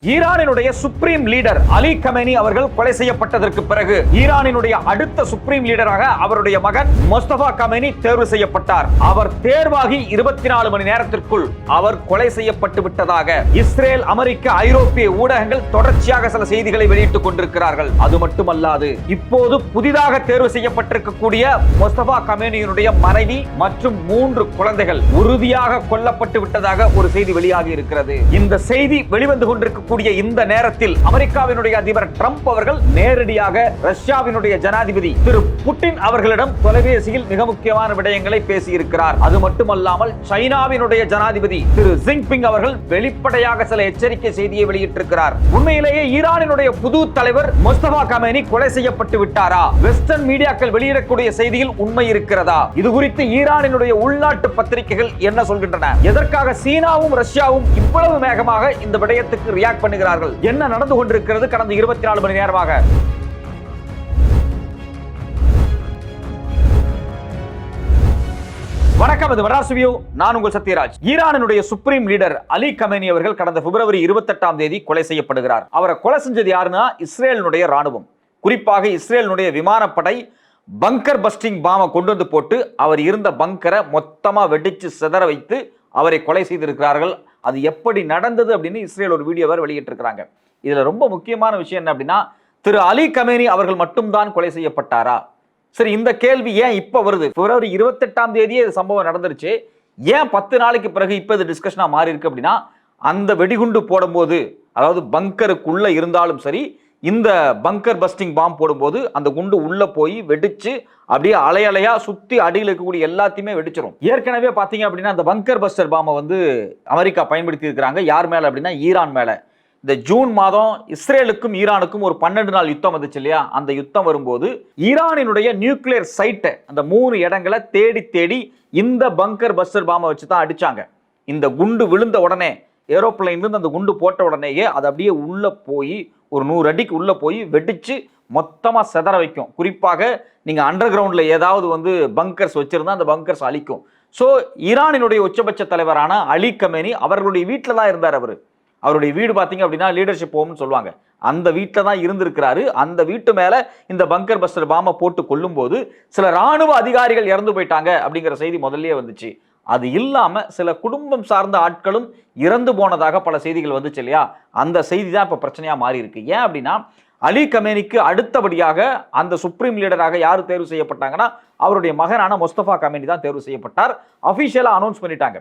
ஈரானினுடைய supreme leader Ali Khamenei அவர்கள் கொலை செய்யப்பட்டதற்கு பிறகு ஈரானினுடைய அடுத்த சுப்ரீம் லீடராக அவருடைய மகன் முஸ்தபா கமேனி தேர்வு செய்யப்பட்டார். அவர் தேர்வாகி 24 மணி நேரத்திற்குள் அவர் கொலை செய்யப்பட்டு விட்டதாக இஸ்ரேல், அமெரிக்க, ஐரோப்பிய ஊடகங்கள் தொடர்ச்சியாக சில செய்திகளை வெளியிட்டுக் கொண்டிருக்கிறார்கள். அது மட்டுமல்லாது இப்போது புதிதாக தேர்வு செய்யப்பட்டிருக்கக்கூடிய முஸ்தபா கமேனியினுடைய மனைவி மற்றும் 3 குழந்தைகள் உறுதியாக கொல்லப்பட்டு விட்டதாக ஒரு செய்தி வெளியாகி இருக்கிறது. இந்த செய்தி வெளிவந்து கொண்டிருக்க இந்த நேரத்தில் அமெரிக்காவினுடைய அதிபர் ட்ரம்ப் அவர்கள் நேரடியாக ரஷ்யாவினுடைய ஜனாதிபதி திரு புட்டின் அவர்களிடம் தொலைபேசியில் மிக முக்கியமான விடயங்களை பேசியிருக்கிறார். அது மட்டுமல்லாமல் சைனாவினுடைய ஜனாதிபதி திரு ஜின்பிங் அவர்கள் வெளிப்படையாக சில எச்சரிக்கை செய்தியை வெளியிட்டிருக்கிறார். உண்மையிலேயே ஈரானினுடைய புது தலைவர் முஸ்தபா கமேனி கொலை செய்யப்பட்டு விட்டாரா? வெஸ்டர்ன் மீடியாக்கள் வெளியிடக்கூடிய செய்தியில் உண்மை இருக்கிறதா? இது குறித்து ஈரானினுடைய உள்நாட்டு பத்திரிகைகள் என்ன சொல்கின்றன? எதற்காக சீனாவும் ரஷ்யாவும் இவ்வளவு வேகமாக இந்த விடயத்துக்கு ரியாக்ட் பண்ணுகிறார்கள்? என்ன நடந்து கொண்டிருக்கிறது கடந்த 24 மணி நேரமாக? வணக்கம், இது மெட்ராஸ் ரிவ்யூ. நான் உங்கள் சத்யராஜ். ஈரானினுடைய சுப்ரீம் லீடர் அலி கமேனி அவர்கள் கடந்த பிப்ரவரி 28ஆம் தேதி கொலை செய்யப்படுகிறார். அவரை கொலை செஞ்சது யாருன்னா இஸ்ரேலினுடைய ராணுவம். குறிப்பாக இஸ்ரேலினுடைய விமானப்படை பங்கர் பஸ்டிங் பாமை கொண்டு வந்து போட்டு அவர் இருந்த பங்கரை மொத்தமா வெடிச்சு சிதற வைத்து அவரை கொலை செய்திருக்கிறார்கள். அது எப்படி நடந்தது அப்படின்னு இஸ்ரேல் ஒரு வீடியோவை வெளியிட்டிருக்கிறாங்க. இதுல ரொம்ப முக்கியமான விஷயம் என்ன அப்படின்னா, திரு அலி கமேனி அவர்கள் மட்டும்தான் கொலை செய்யப்பட்டாரா? சரி, இந்த கேள்வி ஏன் இப்ப வருது? பிப்ரவரி 28ஆம் தேதியே இது சம்பவம் நடந்துருச்சு. ஏன் 10 நாளைக்கு பிறகு இப்ப இது டிஸ்கஷனா மாறி இருக்கு அப்படின்னா, அந்த வெடிகுண்டு போடும்போது, அதாவது பங்கருக்குள்ள இருந்தாலும் சரி, இந்த பங்கர் பஸ்டிங் பாம் போடும்போது அந்த குண்டு உள்ள போய் வெடிச்சு அப்படியே அலையலையா சுத்தி அடியில் இருக்கக்கூடிய எல்லாத்தையுமே வெடிச்சிடும். ஏற்கனவே பாத்தீங்க அப்படின்னா அந்த பங்கர் பஸ்டர் பாமை அமெரிக்கா பயன்படுத்தி இருக்கிறாங்க. யார் மேல அப்படின்னா ஈரான் மேல. இந்த ஜூன் மாதம் இஸ்ரேலுக்கும் ஈரானுக்கும் ஒரு 12 நாள் யுத்தம் வந்துச்சு இல்லையா? அந்த யுத்தம் வரும்போது ஈரானினுடைய நியூக்ளியர் சைட்டை, அந்த 3 இடங்களை தேடி தேடி இந்த பங்கர் பஸ்டர் பாமை வச்சு தான் அடிச்சாங்க. இந்த குண்டு விழுந்த உடனே, ஏரோப்ளைன்ல இருந்து அந்த குண்டு போட்ட உடனேயே அது அப்படியே உள்ள போய் ஒரு 100 அடிக்கு உள்ள போய் வெடிச்சு மொத்தமா செதற வைக்கும். குறிப்பாக நீங்க அண்டர் கிரவுண்ட்ல ஏதாவது பங்கர்ஸ் வச்சிருந்தா அந்த பங்கர்ஸ் அழிக்கும். ஸோ ஈரானினுடைய உச்சபட்ச தலைவரான அலி கமேனி அவர்களுடைய வீட்டில் தான் இருந்தார். அவருடைய வீடு பார்த்தீங்க அப்படின்னா லீடர்ஷிப் ஹோம்னு சொல்லுவாங்க. அந்த வீட்டில் தான் இருந்திருக்கிறாரு. அந்த வீட்டு மேல இந்த பங்கர் பஸ்டர் பாமை போட்டு கொல்லும் போது சில ராணுவ அதிகாரிகள் இறந்து போயிட்டாங்க அப்படிங்கிற செய்தி முதல்லயே வந்துச்சு. அது இல்லாம சில குடும்பம் சார்ந்த ஆட்களும் இறந்து போனதாக பல செய்திகள் வந்துச்சு இல்லையா? அந்த செய்தி தான் இப்ப பிரச்சனையா மாறி இருக்கு. ஏன் அப்படின்னா, அலி கமேனிக்கு அடுத்தபடியாக அந்த சுப்ரீம் லீடராக யார் தேர்வு செய்யப்பட்டாங்கன்னா அவருடைய மகனான முஸ்தபா கமேனி தான் தேர்வு செய்யப்பட்டார். அபிஷியலா அனௌன்ஸ் பண்ணிட்டாங்க.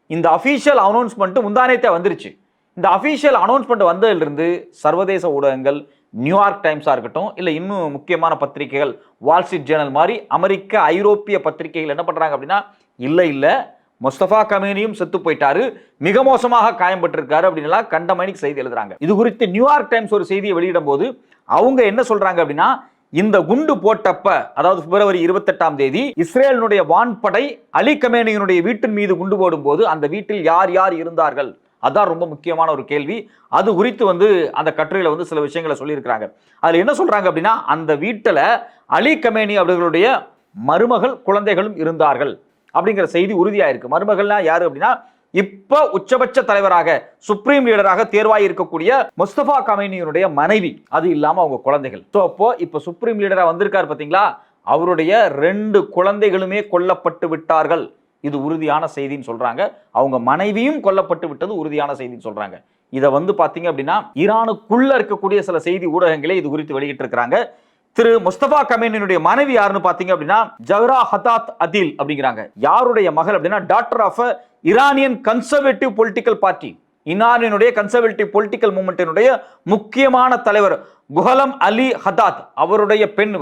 இந்த அபிஷியல் அனௌன்ஸ்மெண்ட் முந்தானேத்தே வந்துருச்சு. இந்த அபிஷியல் அனௌன்ஸ்மெண்ட் வந்ததிலிருந்து சர்வதேச ஊடகங்கள், நியூயார்க் டைம்ஸா இருக்கட்டும், இல்ல இன்னும் முக்கியமான பத்திரிகைகள், வால் ஸ்ட்ரீட் ஜேர்னல் மாதிரி அமெரிக்க, ஐரோப்பிய பத்திரிகைகள் என்ன பண்றாங்க அப்படின்னா, இல்ல முஸ்தபா கமேனியும் செத்து போயிட்டாரு, மிக மோசமாக காயம்பட்டிருக்காரு அப்படின்னு கண்டமேனிக்கு செய்தி எழுதுறாங்க. இது குறித்து நியூயார்க் டைம்ஸ் ஒரு செய்தியை வெளியிடும் போது அவங்க என்ன சொல்றாங்க அப்படின்னா, இந்த குண்டு போட்டப்ப, அதாவது பிப்ரவரி 28ஆம் தேதி இஸ்ரேலினுடைய வான்படை அலி கமேனியினுடைய வீட்டின் மீது குண்டு போடும் போது அந்த வீட்டில் யார் யார் இருந்தார்கள், அதான் ரொம்ப முக்கியமான ஒரு கேள்வி. அது குறித்து அந்த கட்டுரையில சில விஷயங்களை சொல்லியிருக்கிறாங்க. அதுல என்ன சொல்றாங்க அப்படின்னா, அந்த வீட்டுல அலி கமேனி அவர்களுடைய மருமகள், குழந்தைகளும் இருந்தார்கள் அப்படிங்கிற செய்தி உறுதியா இருக்கு. மருமகள்னா யாரு அப்படின்னா, இப்ப உச்சபட்ச தலைவராக, சுப்ரீம் லீடராக தேர்வாகி இருக்கக்கூடிய முஸ்தபா கமேனியினுடைய மனைவி, அது இல்லாம அவங்க குழந்தைகள். அப்போ இப்ப சுப்ரீம் லீடரா வந்திருக்காரு பாத்தீங்களா, அவருடைய 2 குழந்தைகளுமே கொல்லப்பட்டு விட்டார்கள். இது உறுதியான செய்தின்னு சொல்றாங்க. அவங்க மனைவியும் கொல்லப்பட்டு விட்டது உறுதியான செய்தின்னு சொல்றாங்க. இதை பாத்தீங்க அப்படின்னா, ஈரானுக்குள்ள இருக்கக்கூடிய சில செய்தி ஊடகங்களே இது குறித்து வெளியிட்டு இருக்கிறாங்க. திரு முஸ்தபா கமேனியினுடைய மனைவி யாருன்னு பாத்தீங்க அப்படின்னா ஜஹ்ரா ஹதாத் அதில் அப்படிங்கிறாங்க. யாருடைய மகள் அப்படின்னா, doctor of Iranian conservative political party, ஈரானினுடைய கன்சர்வேட்டிவ் பொலிட்டிக்கல் மூவ்மெண்டினுடைய முக்கியமான தலைவர் குஹலம் அலி ஹதாத் அவருடைய பெண்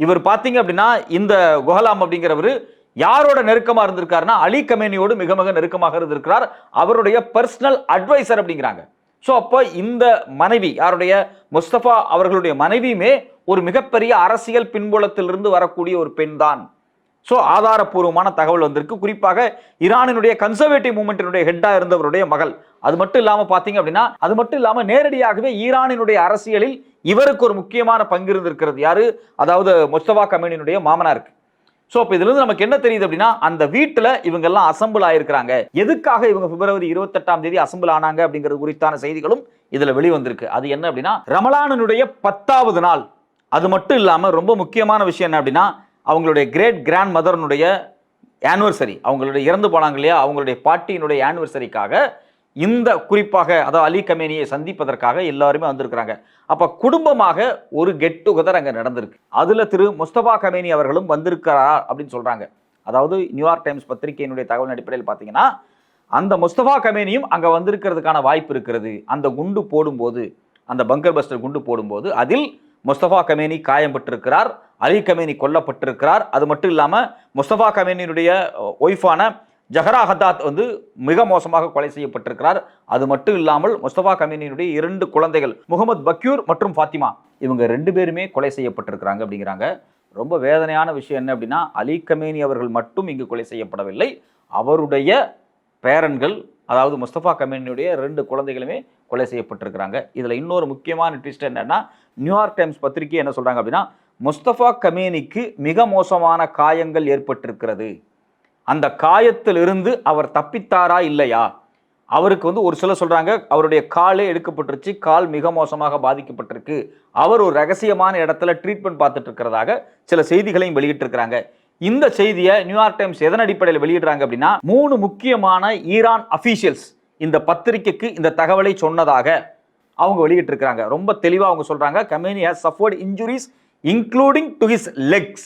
இவர் பாத்தீங்க அப்படின்னா, இந்த குஹலாம் அப்படிங்கிறவர் யாரோட நெருக்கமா இருந்திருக்காருன்னா அலி கமேனியோடு மிக மிக நெருக்கமாக இருந்திருக்கிறார். அவருடைய பர்சனல் அட்வைசர் அப்படிங்கிறாங்க. சோ அப்ப இந்த மனைவி, யாருடைய முஸ்தபா அவர்களுடைய மனைவியுமே ஒரு மிகப்பெரிய அரசியல் பின்புலத்திலிருந்து வரக்கூடிய ஒரு பெண் தான். சோ ஆதாரப்பூர்வமான தகவல் வந்திருக்கு. குறிப்பாக ஈரானினுடைய கன்சர்வேட்டிவ் மூவ்மெண்டினுடைய ஹெட்டா இருந்தவருடைய மகள். அது மட்டும் இல்லாம பாத்தீங்க அப்படின்னா, அது மட்டும் இல்லாம நேரடியாகவே ஈரானினுடைய அரசியலில் இவருக்கு ஒரு முக்கியமான பங்கு இருந்திருக்கிறது. யாரு? அதாவது முஸ்தபா கமேனியினுடைய மாமனாருக்கு. சோ அப்ப இதுல இருந்து நமக்கு என்ன தெரியுது அப்படின்னா, அந்த வீட்டுல இவங்க எல்லாம் அசம்பிள் ஆயிருக்காங்க. எதுக்காக இவங்க பிப்ரவரி 28ஆம் தேதி அசம்பிள் ஆனாங்க அப்படிங்கிறது குறித்தான செய்திகளும் இதுல வெளிவந்திருக்கு. அது என்ன அப்படின்னா, ரமலானுடைய 10வது நாள். அது மட்டும் இல்லாம ரொம்ப முக்கியமான விஷயம் என்ன அப்படின்னா, அவங்களுடைய கிரேட் கிராண்ட் மதர்னுடைய ஆனிவர்சரி, அவங்களுடைய இறந்து போனாங்க இல்லையா, அவங்களுடைய பாட்டியினுடைய ஆனிவர்சரிக்காக இந்த குறிப்பாக அதாவது அலி கமேனியை சந்திப்பதற்காக எல்லாருமே வந்திருக்கிறாங்க. அப்ப குடும்பமாக ஒரு கெட் டுகெதர் அங்க நடந்திருக்கு. அதுல திரு முஸ்தபா கமேனி அவர்களும் வந்திருக்கிறார் அப்படின்னு சொல்றாங்க. அதாவது நியூயார்க் டைம்ஸ் பத்திரிகையினுடைய தகவல் அடிப்படையில் பார்த்தீங்கன்னா, அந்த முஸ்தபா கமேனியும் அங்க வந்திருக்கிறதுக்கான வாய்ப்பு இருக்கிறது. அந்த குண்டு போடும்போது, அந்த பங்கர் பஸ்டர் குண்டு போடும்போது அதில் முஸ்தபா கமேனி காயம்பட்டிருக்கிறார், அலி கமேனி கொல்லப்பட்டிருக்கிறார். அது மட்டும் இல்லாம முஸ்தபா கமேனியுடைய ஒய்ஃபான ஜஹரா ஹத்தாத் வந்து மிக மோசமாக கொலை செய்யப்பட்டிருக்கிறார். அது மட்டும் இல்லாமல் முஸ்தபா கமேனியுடைய 2 குழந்தைகள் முகமது பக்யூர் மற்றும் ஃபாத்திமா, இவங்க 2 பேருமே கொலை செய்யப்பட்டிருக்கிறாங்க அப்படிங்கிறாங்க. ரொம்ப வேதனையான விஷயம் என்ன அப்படின்னா, அலி கமேனி அவர்கள் மட்டும் இங்கு கொலை செய்யப்படவில்லை, அவருடைய பேரன்கள் அதாவது முஸ்தபா கமேனியுடைய 2 குழந்தைகளுமே கொலை செய்யப்பட்டிருக்கிறாங்க. இதுல இன்னொரு முக்கியமான ட்விஸ்ட் என்னன்னா, நியூயார்க் டைம்ஸ் பத்திரிகை என்ன சொல்றாங்க அப்படின்னா, முஸ்தபா கமேனிக்கு மிக மோசமான காயங்கள் ஏற்பட்டிருக்கிறது, அந்த காயத்திலிருந்து அவர் தப்பித்தாரா இல்லையா, அவருக்கு வந்து ஒரு சிலர் சொல்றாங்க அவருடைய காலே எடுக்கப்பட்டுருச்சு, கால் மிக மோசமாக பாதிக்கப்பட்டிருக்கு, அவர் ஒரு ரகசியமான இடத்துல ட்ரீட்மெண்ட் பார்த்துட்டு இருக்கிறதாக சில செய்திகளையும் வெளியிட்டிருக்கிறாங்க. இந்த செய்தியை நியூயார்க் டைம்ஸ் எதன் அடிப்படையில் வெளியிடுறாங்க அப்படின்னா, 3 முக்கியமான ஈரான் அபிஷியல்ஸ் இந்த பத்திரிகைக்கு இந்த தகவலை சொன்னதாக அவங்க வெளியிட்டிருக்கிறாங்க. ரொம்ப தெளிவா அவங்க சொல்றாங்க, Khamenei has suffered injuries including to his legs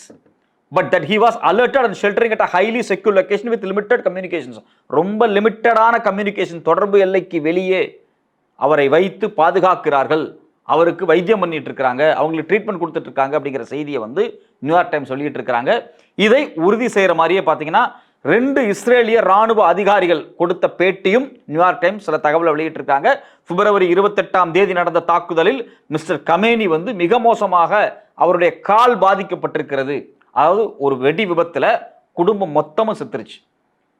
but that he was alerted and sheltering at a highly secure location with limited communications. ரொம்ப லிமிட்டடான கம்யூனிகேஷன், தொடர்பு எல்லைக்கு வெளியே அவரை வைத்து பாதுகாக்கிறார்கள், அவருக்கு வைத்தியம் பண்ணிட்டு இருக்காங்க, அவங்களுக்கு ட்ரீட்மெண்ட் கொடுத்துட்டு இருக்காங்க அப்படிங்கிற செய்தியை வந்து நியூயார்க் டைம்ஸ் சொல்லிட்டு இருக்காங்க. இதை உறுதி செய்யற மாதிரியே பார்த்தீங்கன்னா 2 இஸ்ரேலிய ராணுவ அதிகாரிகள் கொடுத்த பேட்டியும் நியூயார்க் டைம்ஸ் சில தகவலை வெளியிட்டிருக்காங்க. பிப்ரவரி 28ஆம் தேதி நடந்த தாக்குதலில் மிஸ்டர் கமேனி வந்து மிக மோசமாக அவருடைய கால் பாதிக்கப்பட்டிருக்கிறது. அதாவது ஒரு வெடி விபத்துல குடும்பம் மொத்தமும் செத்துருச்சு,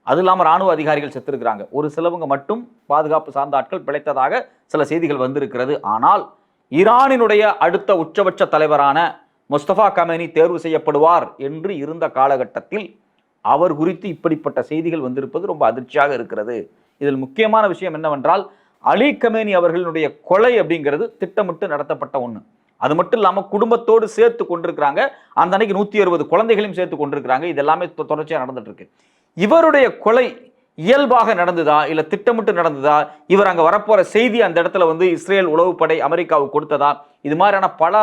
அது இல்லாமல் ராணுவ அதிகாரிகள் செத்துருக்கிறாங்க, ஒரு சிலவங்க மட்டும் பாதுகாப்பு சார்ந்த ஆட்கள் பிழைத்ததாக சில செய்திகள் வந்திருக்கிறது. ஆனால் ஈரானினுடைய அடுத்த உச்சபட்ச தலைவரான முஸ்தபா கமேனி தேர்வு செய்யப்படுவார் என்று இருந்த காலகட்டத்தில் அவர் குறித்து இப்படிப்பட்ட செய்திகள் வந்திருப்பது ரொம்ப அதிர்ச்சியாக இருக்கிறது. இதில் முக்கியமான விஷயம் என்னவென்றால், அலி கமேனி அவர்களுடைய கொலை அப்படிங்கிறது திட்டமிட்டு நடத்தப்பட்ட ஒன்று. அது மட்டும் இல்லாமல் குடும்பத்தோடு சேர்த்து கொண்டிருக்கிறாங்க, அந்த அன்னைக்கு 160 குழந்தைகளையும் சேர்த்து கொண்டிருக்கிறாங்க. இது எல்லாமே தொடர்ச்சியாக நடந்துட்டு இருக்கு. இவருடைய கொலை இயல்பாக நடந்ததா இல்ல திட்டமிட்டு நடந்ததா, இவர் அங்க வரப்போற செய்தி அந்த இடத்துல வந்து இஸ்ரேல் உளவுப்படை அமெரிக்காவுக்கு கொடுத்ததா, இது மாதிரியான பல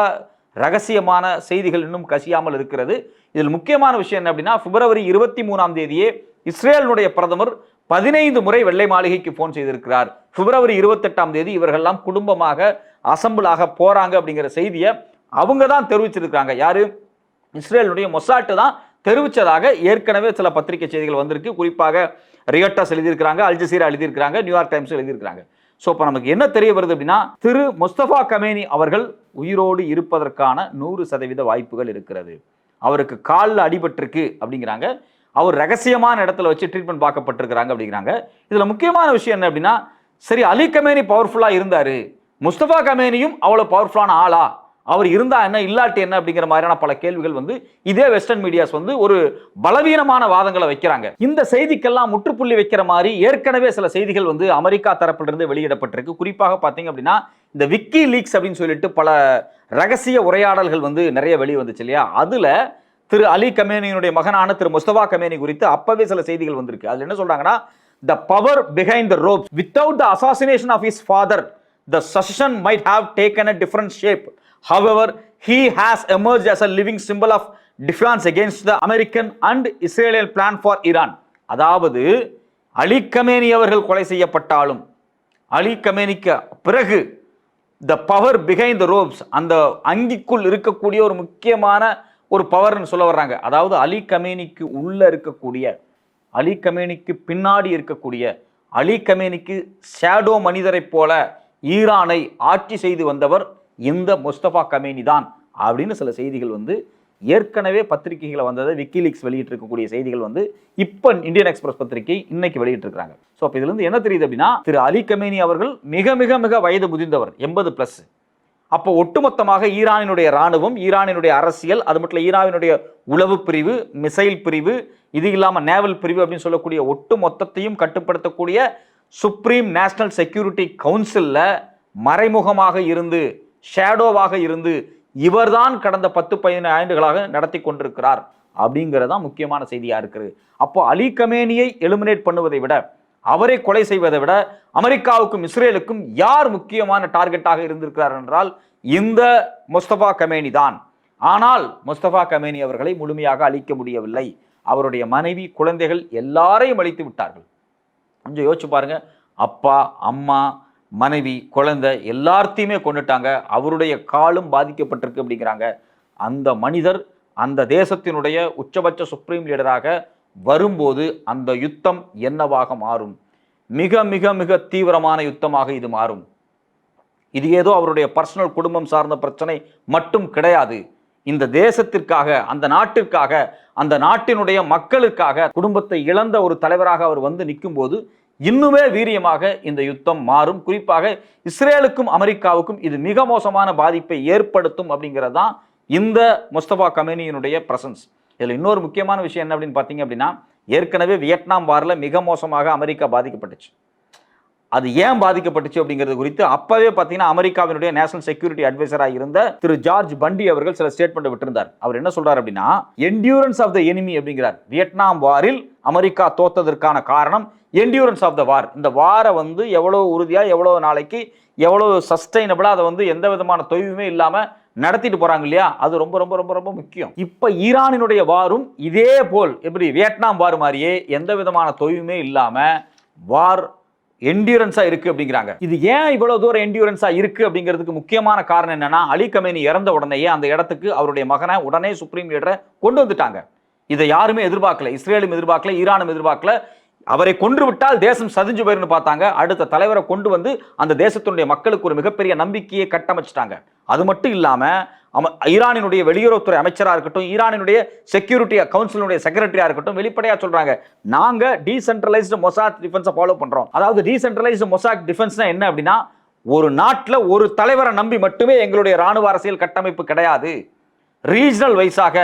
ரகசியமான செய்திகள் இன்னும் கசியாமல் இருக்கிறது. இதில் முக்கியமான விஷயம் என்ன அப்படின்னா, பிப்ரவரி 23ஆம் தேதியே இஸ்ரேலுடைய பிரதமர் 15 முறை வெள்ளை மாளிகைக்கு போன் செய்திருக்கிறார். பிப்ரவரி 28ஆம் தேதி இவர்கள்லாம் குடும்பமாக அசம்பிளாக போறாங்க அப்படிங்கிற செய்தியை அவங்க தான் தெரிவிச்சிருக்காங்க. யாரு? இஸ்ரேலுடைய மொசாட் தான் தெரிவிச்சதாக ஏற்கனவே சில பத்திரிகை செய்திகள் வந்திருக்கு. குறிப்பாக ரியோட்டர்ஸ் எழுதியிருக்கிறாங்க, அல் ஜசீரா எழுதியிருக்கிறாங்க, நியூயார்க் டைம்ஸ் எழுதியிருக்கிறாங்க. ஸோ இப்போ நமக்கு என்ன தெரிய வருது அப்படின்னா, திரு முஸ்தபா கமேனி அவர்கள் உயிரோடு இருப்பதற்கான 100% வாய்ப்புகள் இருக்கிறது. அவருக்கு காலில் அடிபட்டிருக்கு அப்படிங்கிறாங்க, அவர் ரகசியமான இடத்துல வச்சு ட்ரீட்மெண்ட் பார்க்கப்பட்டிருக்கிறாங்க அப்படிங்கிறாங்க. இதுல முக்கியமான விஷயம் என்ன அப்படின்னா, சரி அலி கமேனி பவர்ஃபுல்லா இருந்தாரு, முஸ்தபா கமேனியும் அவ்வளவு பவர்ஃபுல்லான ஆளா, அவர் இருந்தா என்ன இல்லாட்டி என்ன அப்படிங்கிற மாதிரியான பல கேள்விகள் வந்து இதே வெஸ்டர்ன் மீடியாஸ் வந்து ஒரு பலவீனமான வாதங்களை வைக்கிறாங்க. இந்த செய்திக்கெல்லாம் முற்றுப்புள்ளி வைக்கிற மாதிரி ஏற்கனவே சில செய்திகள் வந்து அமெரிக்கா தரப்பிலிருந்து வெளியிடப்பட்டிருக்கு. குறிப்பாக பார்த்தீங்க அப்படின்னா, இந்த விக்கி லீக்ஸ் அப்படின்னு சொல்லிட்டு பல ரகசிய உரையாடல்கள் வந்து நிறைய வெளியே வந்துச்சு இல்லையா, அதுல திரு அலி கமேனியினுடைய மகனான திரு முஸ்தபா கமேனி குறித்து அப்பவே சில செய்திகள் வந்திருக்கு. அதுல என்ன சொல்றாங்கன்னா, the power behind the ropes without the assassination of his father the succession might have taken a different shape. However, he has emerged as a living symbol of defense against the American and Israeli plan for Iran. அதாவது அலி Khamenei அவர்கள் கொலை செய்யப்பட்டாலும், அலி கமேனிக்கு பிறகு the power behind the ropes, அந்த அங்கிக்குள் இருக்கக்கூடிய ஒரு முக்கியமான ஒரு பவர்னு சொல்ல வர்றாங்க. அதாவது அலி கமேனிக்கு உள்ள இருக்கக்கூடிய, அலி கமேனிக்கு பின்னாடி இருக்கக்கூடிய, அலி கமேனிக்கு ஷேடோ மனிதரை போல ஈரானை ஆட்சி செய்து வந்தவர் இந்த முஸ்தபா கமேனி தான் அப்படின்னு சில செய்திகள் வந்து ஏற்கனவே பத்திரிகைகளை வந்ததை விக்கிலீக்ஸ் வெளியிட்டு இருக்கக்கூடிய செய்திகள் வந்து இப்ப இந்தியன் எக்ஸ்பிரஸ் பத்திரிகை இன்னைக்கு வெளியிட்டு இருக்காங்க. ஸோ அப்ப இதுல இருந்து என்ன தெரியுது அப்படின்னா, திரு அலி கமேனி அவர்கள் மிக மிக மிக வயது முதிர்ந்தவர், 80+. அப்போ ஒட்டுமொத்தமாக ஈரானினுடைய ராணுவம், ஈரானினுடைய அரசியல், அது மட்டும் ஈரானினுடைய உளவு பிரிவு, மிசைல் பிரிவு, இது இல்லாமல் நேவல் பிரிவு அப்படின்னு சொல்லக்கூடிய ஒட்டு மொத்தத்தையும் கட்டுப்படுத்தக்கூடிய சுப்ரீம் நேஷனல் செக்யூரிட்டி கவுன்சிலில் மறைமுகமாக இருந்து, ஷேடோவாக இருந்து இவர்தான் கடந்த 10-15 ஆண்டுகளாக நடத்தி கொண்டிருக்கிறார் அப்படிங்கிறதான் முக்கியமான செய்தியா இருக்குது. அப்போ அலி கமேனியை எலிமினேட் பண்ணுவதை விட, அவரை கொலை செய்வதை விட அமெரிக்காவுக்கும் இஸ்ரேலுக்கும் யார் முக்கியமான டார்கெட்டாக இருந்திருக்கிறார் என்றால் இந்த முஸ்தபா கமேனி தான். ஆனால் முஸ்தபா கமேனி அவர்களை முழுமையாக அழிக்க முடியவில்லை. அவருடைய மனைவி, குழந்தைகள் எல்லாரையும் அழித்து விட்டார்கள். கொஞ்சம் யோசிச்சு பாருங்க. அப்பா, அம்மா, மனைவி, குழந்தை எல்லாத்தையுமே கொண்டுட்டாங்க. அவருடைய காலும் பாதிக்கப்பட்டிருக்கு அப்படிங்கிறாங்க. அந்த மனிதர் அந்த தேசத்தினுடைய உச்சபட்ச சுப்ரீம் லீடராக வரும்போது அந்த யுத்தம் என்னவாக மாறும்? மிக மிக மிக தீவிரமான யுத்தமாக இது மாறும். இது ஏதோ அவருடைய பர்சனல் குடும்பம் சார்ந்த பிரச்சனை மட்டும் கிடையாது. இந்த தேசத்திற்காக, அந்த நாட்டிற்காக, அந்த நாட்டினுடைய மக்களுக்காக குடும்பத்தை இழந்த ஒரு தலைவராக அவர் வந்து நிற்கும் போது இன்னுமே வீரியமாக இந்த யுத்தம் மாறும். குறிப்பாக இஸ்ரேலுக்கும் அமெரிக்காவுக்கும் இது மிக மோசமான பாதிப்பை ஏற்படுத்தும் அப்படிங்கிறது தான் இந்த முஸ்தபா கமேனியினுடைய பிரசன்ஸ். இதில் இன்னொரு முக்கியமான விஷயம் என்ன அப்படின்னு பார்த்தீங்க அப்படின்னா, ஏற்கனவே வியட்நாம் வாரில் மிக மோசமாக அமெரிக்கா பாதிக்கப்பட்டுச்சு. அது ஏன் பாதிக்கப்பட்டுச்சு அப்படிங்கிறது குறித்து அப்பவே பார்த்தீங்கன்னா அமெரிக்காவினுடைய நேஷனல் செக்யூரிட்டி அட்வைசராக இருந்த திரு ஜார்ஜ் பண்டி அவர்கள் சில ஸ்டேட்மெண்ட் விட்டிருந்தார். அவர் என்ன சொல்றார் அப்படின்னா, என்டியூரன்ஸ் ஆஃப் த எனிமி அப்படிங்கிறார். வியட்நாம் வாரில் அமெரிக்கா தோத்ததற்கான காரணம் என்டியூரன்ஸ் ஆஃப் த வார். இந்த வாரை வந்து எவ்வளவு உறுதியா, எவ்வளவு நாளைக்கு, எவ்வளவு சஸ்டைனபிளா அதை வந்து எந்த விதமான தொய்வுமே இல்லாம நடத்திட்டு போறாங்க இல்லையா, அது ரொம்ப ரொம்ப ரொம்ப ரொம்ப முக்கியம். இப்ப ஈரானினுடைய வாரும் இதே போல் எப்படி வியட்நாம் வார் மாதிரியே எந்த விதமான தொய்வுமே இல்லாம வார் என்டியூரன்ஸா இருக்கு அப்படிங்கிறாங்க. இது ஏன் இவ்வளவு தூரம் என்டியூரன்ஸா இருக்கு அப்படிங்கிறதுக்கு முக்கியமான காரணம் என்னன்னா, அலி கமேனி இறந்த உடனேயே அந்த இடத்துக்கு அவருடைய மகனை உடனே சுப்ரீம் லீடரை கொண்டு வந்துட்டாங்க. இதை யாருமே எதிர்பார்க்கல. இஸ்ரேலும் எதிர்பார்க்கல, ஈரானும் எதிர்பார்க்கல. அவரை கொன்று விட்டால் தேசம் சதிஞ்சு போயிருன்னு பார்த்தாங்க. அடுத்த தலைவரை கொண்டு வந்து அந்த தேசத்தினுடைய மக்களுக்கு ஒரு மிகப்பெரிய நம்பிக்கையை கட்டமைச்சிட்டாங்க. அது மட்டும் இல்லாம ஈரானினுடைய வெளியுறவுத்துறை அமைச்சராக இருக்கட்டும், ஈரானினுடைய செக்யூரிட்டி கவுன்சிலுடைய செக்ரட்டரியா இருக்கட்டும், வெளிப்படையா சொல்றாங்க, நாங்க டீசென்ட்ரலைஸ்டு மொசாட் டிஃபென்ஸை ஃபாலோ பண்றோம். அதாவது டீசென்ட்ரலைஸ்டு மொசாட் டிஃபென்ஸ்னா என்ன அப்படின்னா, ஒரு நாட்டில் ஒரு தலைவரை நம்பி மட்டுமே எங்களுடைய ராணுவ அரசியல் கட்டமைப்பு கிடையாது. ரீஜனல் வைஸாக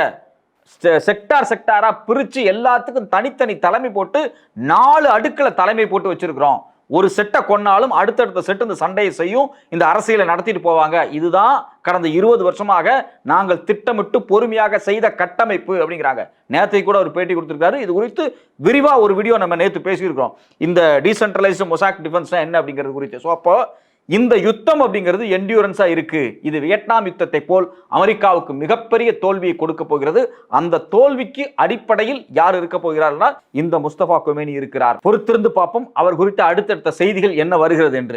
செக்டாரா பிரிச்சு எல்லாத்துக்கும் தனித்தனி தலைமை போட்டு 4 அடுக்குல தலைமை போட்டு வச்சிருக்கிறோம். ஒரு செட்டை கொன்னாலும் அடுத்தடுத்த செட்டு இந்த சண்டையை செய்யும், இந்த அரசியலை நடத்திட்டு போவாங்க. இதுதான் கடந்த 20 வருஷமாக நாங்கள் திட்டமிட்டு பொறுமையாக செய்த கட்டமைப்பு அப்படிங்கிறாங்க. நேற்று கூட ஒரு பேட்டி கொடுத்திருக்காரு. இது குறித்து விரிவா ஒரு வீடியோ நம்ம நேற்று பேசியிருக்கிறோம். இந்த டீசென்ட்ரலைஸ்டு மொசாக் டிஃபென்ஸ்னா என்ன அப்படிங்கிறது குறித்து. ஸோ அப்போ இந்த யுத்தம் அப்படிங்கிறது என்டியூரன்ஸா இருக்கு. இது வியட்நாம் யுத்தத்தை போல் அமெரிக்காவுக்கு மிகப்பெரிய தோல்வியை கொடுக்க போகிறது. அந்த தோல்விக்கு அடிப்படையில் யார் இருக்க போகிறார்னா இந்த முஸ்தபா கமேனி இருக்கிறார். பொறுத்திருந்து பார்ப்போம் அவர் குறித்த அடுத்தடுத்த செய்திகள் என்ன வருகிறது என்று.